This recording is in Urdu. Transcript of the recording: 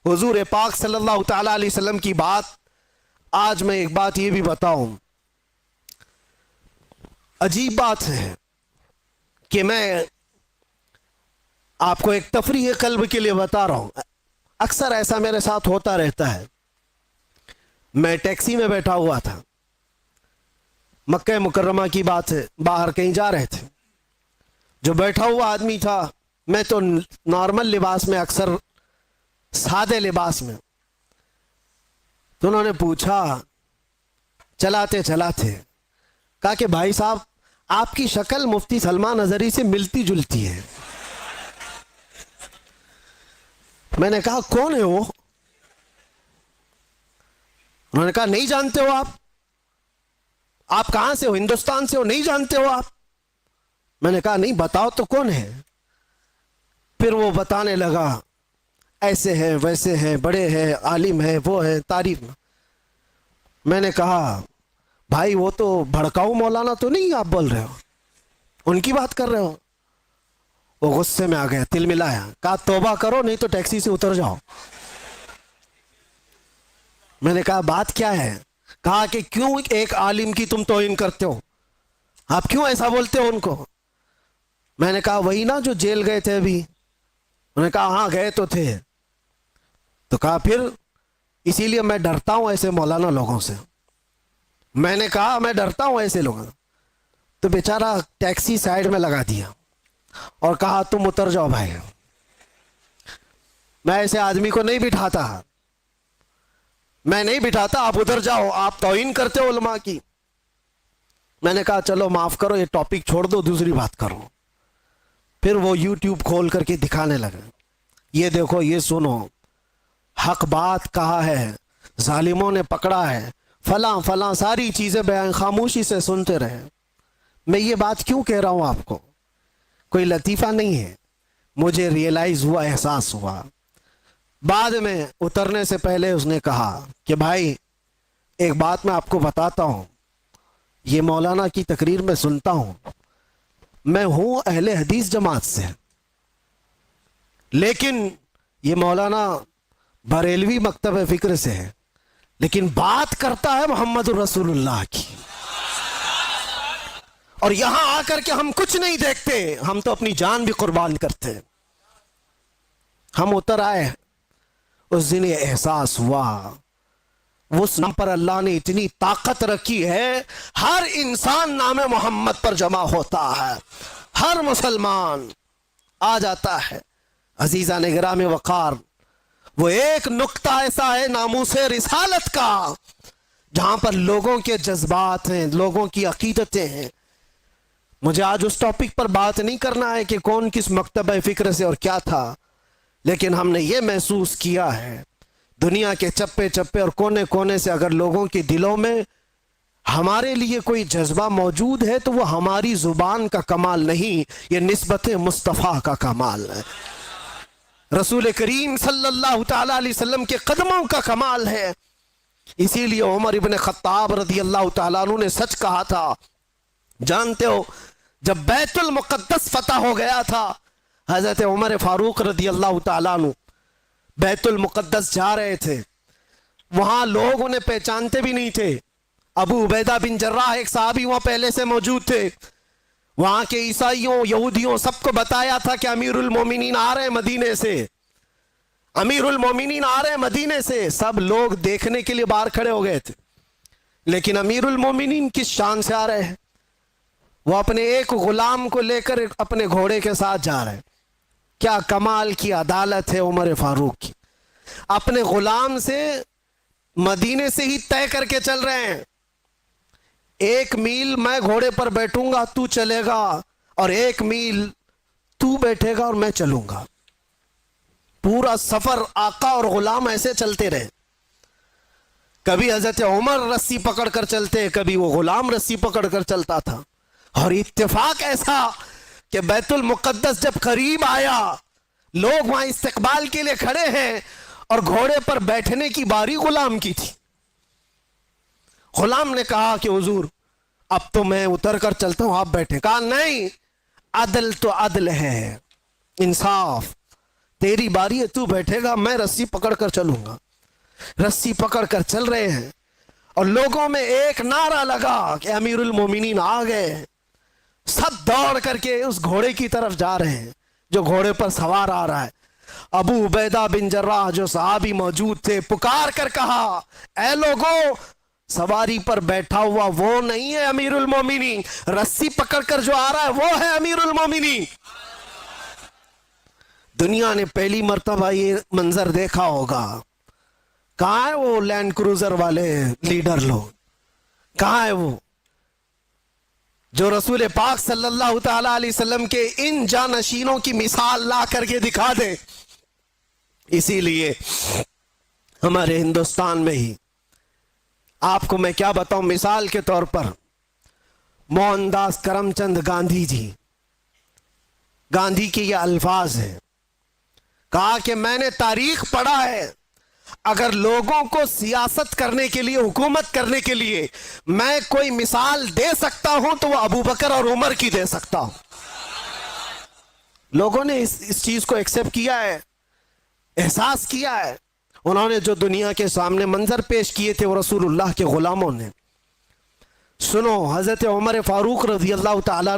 حضور پاک صلی اللہ تعالی علیہ وسلم کی بات. آج میں ایک بات یہ بھی بتاؤں, عجیب بات ہے کہ میں آپ کو ایک تفریح قلب کے لیے بتا رہا ہوں. اکثر ایسا میرے ساتھ ہوتا رہتا ہے. میں ٹیکسی میں بیٹھا ہوا تھا, مکہ مکرمہ کی بات ہے, باہر کہیں جا رہے تھے. جو بیٹھا ہوا آدمی تھا, میں تو نارمل لباس میں, اکثر سادے لباس میں, تو انہوں نے پوچھا چلاتے چلاتے, کہا کہ بھائی صاحب آپ کی شکل مفتی سلمان اظہری سے ملتی جلتی ہے. میں نے کہا کون ہے وہ؟ انہوں نے کہا نہیں جانتے ہو آپ کہاں سے ہو؟ ہندوستان سے ہو, نہیں جانتے ہو آپ؟ میں نے کہا نہیں, بتاؤ تو کون ہے. پھر وہ بتانے لگا, ایسے ہیں ویسے ہیں, بڑے ہیں, عالم ہیں, وہ ہیں, تعریف. میں نے کہا بھائی وہ تو بھڑکاؤ مولانا تو نہیں آپ بول رہے ہو, ان کی بات کر رہے ہو؟ وہ غصے میں آ گیا, تل ملایا, کہا توبہ کرو نہیں تو ٹیکسی سے اتر جاؤ. میں نے کہا بات کیا ہے؟ کہا کہ کیوں ایک عالم کی تم توہین کرتے ہو, آپ کیوں ایسا بولتے ہو ان کو؟ میں نے کہا وہی نا جو جیل گئے تھے ابھی. انہوں نے کہا ہاں گئے تو تھے. تو کہا پھر اسی لیے میں ڈرتا ہوں ایسے مولانا لوگوں سے. میں نے کہا میں ڈرتا ہوں ایسے لوگوں سے. تو بیچارہ ٹیکسی سائیڈ میں لگا دیا اور کہا تم اتر جاؤ بھائی. میں ایسے آدمی کو نہیں بٹھاتا, میں نہیں بٹھاتا, آپ ادھر جاؤ, آپ توہین کرتے ہو علماء کی. میں نے کہا چلو معاف کرو, یہ ٹاپک چھوڑ دو, دوسری بات کرو. پھر وہ یوٹیوب کھول کر کے دکھانے لگے, یہ دیکھو, یہ سنو, حق بات کہا ہے, ظالموں نے پکڑا ہے, فلاں فلاں ساری چیزیں بیان, خاموشی سے سنتے رہے. میں یہ بات کیوں کہہ رہا ہوں آپ کو؟ کوئی لطیفہ نہیں ہے, مجھے ریئلائز ہوا, احساس ہوا. بعد میں اترنے سے پہلے اس نے کہا کہ بھائی ایک بات میں آپ کو بتاتا ہوں, یہ مولانا کی تقریر میں سنتا ہوں, میں ہوں اہل حدیث جماعت سے, لیکن یہ مولانا بریلوی مکتب فکر سے ہے, لیکن بات کرتا ہے محمد رسول اللہ کی. اور یہاں آ کر کے ہم کچھ نہیں دیکھتے, ہم تو اپنی جان بھی قربان کرتے. ہم اتر آئے, اس دن یہ احساس ہوا, اس نام پر اللہ نے اتنی طاقت رکھی ہے, ہر انسان نام محمد پر جمع ہوتا ہے, ہر مسلمان آ جاتا ہے. عزیزان گرامی وقار, وہ ایک نقطہ ایسا ہے ناموس رسالت کا, جہاں پر لوگوں کے جذبات ہیں, لوگوں کی عقیدتیں ہیں. مجھے آج اس ٹاپک پر بات نہیں کرنا ہے کہ کون کس مکتبہ فکر سے اور کیا تھا, لیکن ہم نے یہ محسوس کیا ہے دنیا کے چپے چپے اور کونے کونے سے اگر لوگوں کے دلوں میں ہمارے لیے کوئی جذبہ موجود ہے تو وہ ہماری زبان کا کمال نہیں, یہ نسبت مصطفیٰ کا کمال ہے, رسول کریم صلی اللہ تعالی علیہ وسلم کے قدموں کا کمال ہے. اسی لیے عمر ابن خطاب رضی اللہ تعالیٰ عنہ نے سچ کہا تھا. جانتے ہو جب بیت المقدس فتح ہو گیا تھا, حضرت عمر فاروق رضی اللہ تعالیٰ عنہ بیت المقدس جا رہے تھے, وہاں لوگ انہیں پہچانتے بھی نہیں تھے. ابو عبیدہ بن جراح ایک صحابی وہاں پہلے سے موجود تھے, وہاں کے عیسائیوں یہودیوں سب کو بتایا تھا کہ امیر المومنین آ رہے ہیں مدینے سے, امیر المومنین آ رہے ہیں مدینے سے. سب لوگ دیکھنے کے لیے باہر کھڑے ہو گئے تھے, لیکن امیر المومنین کس شان سے آ رہے ہیں؟ وہ اپنے ایک غلام کو لے کر اپنے گھوڑے کے ساتھ جا رہے ہیں. کیا کمال کی عدالت ہے عمر فاروق کی, اپنے غلام سے مدینے سے ہی طے کر کے چل رہے ہیں, 1 میل میں گھوڑے پر بیٹھوں گا تو چلے گا, اور 1 میل تو بیٹھے گا اور میں چلوں گا. پورا سفر آقا اور غلام ایسے چلتے رہے. کبھی حضرت عمر رسی پکڑ کر چلتے, کبھی وہ غلام رسی پکڑ کر چلتا تھا. اور اتفاق ایسا کہ بیت المقدس جب قریب آیا, لوگ وہاں استقبال کے لیے کھڑے ہیں, اور گھوڑے پر بیٹھنے کی باری غلام کی تھی. غلام نے کہا کہ حضور اب تو میں اتر کر چلتا ہوں, آپ بیٹھے. کہا نہیں, عدل تو عدل ہے, انصاف. تیری باری ہے، تو بیٹھے گا، میں رسی پکڑ کر چلوں گا۔ رسی پکڑ کر چل رہے ہیں اور لوگوں میں ایک نعرہ لگا کہ امیر المومنین آ گئے۔ سب دوڑ کر کے اس گھوڑے کی طرف جا رہے ہیں جو گھوڑے پر سوار آ رہا ہے۔ ابو عبیدہ بن جراح جو صحابی موجود تھے پکار کر کہا، اے لوگوں، سواری پر بیٹھا ہوا وہ نہیں ہے امیر المومنین، رسی پکڑ کر جو آ رہا ہے وہ ہے امیر المومنین۔ دنیا نے پہلی مرتبہ یہ منظر دیکھا ہوگا۔ کہاں ہے وہ لینڈ کروزر والے لیڈر لوگ؟ کہاں ہے وہ جو رسول پاک صلی اللہ تعالی علیہ وسلم کے ان جانشینوں کی مثال لا کر کے دکھا دے؟ اسی لیے ہمارے ہندوستان میں ہی آپ کو میں کیا بتاؤں، مثال کے طور پر موہن داس کرم چند گاندھی جی، گاندھی کے یہ الفاظ ہیں، کہا کہ میں نے تاریخ پڑھا ہے، اگر لوگوں کو سیاست کرنے کے لیے، حکومت کرنے کے لیے میں کوئی مثال دے سکتا ہوں تو وہ ابو بکر اور عمر کی دے سکتا ہوں۔ لوگوں نے اس چیز کو ایکسپٹ کیا ہے، احساس کیا ہے۔ انہوں نے جو دنیا کے سامنے منظر پیش کیے تھے وہ رسول اللہ کے غلاموں نے۔ سنو، حضرت عمر فاروق رضی اللہ تعالیٰ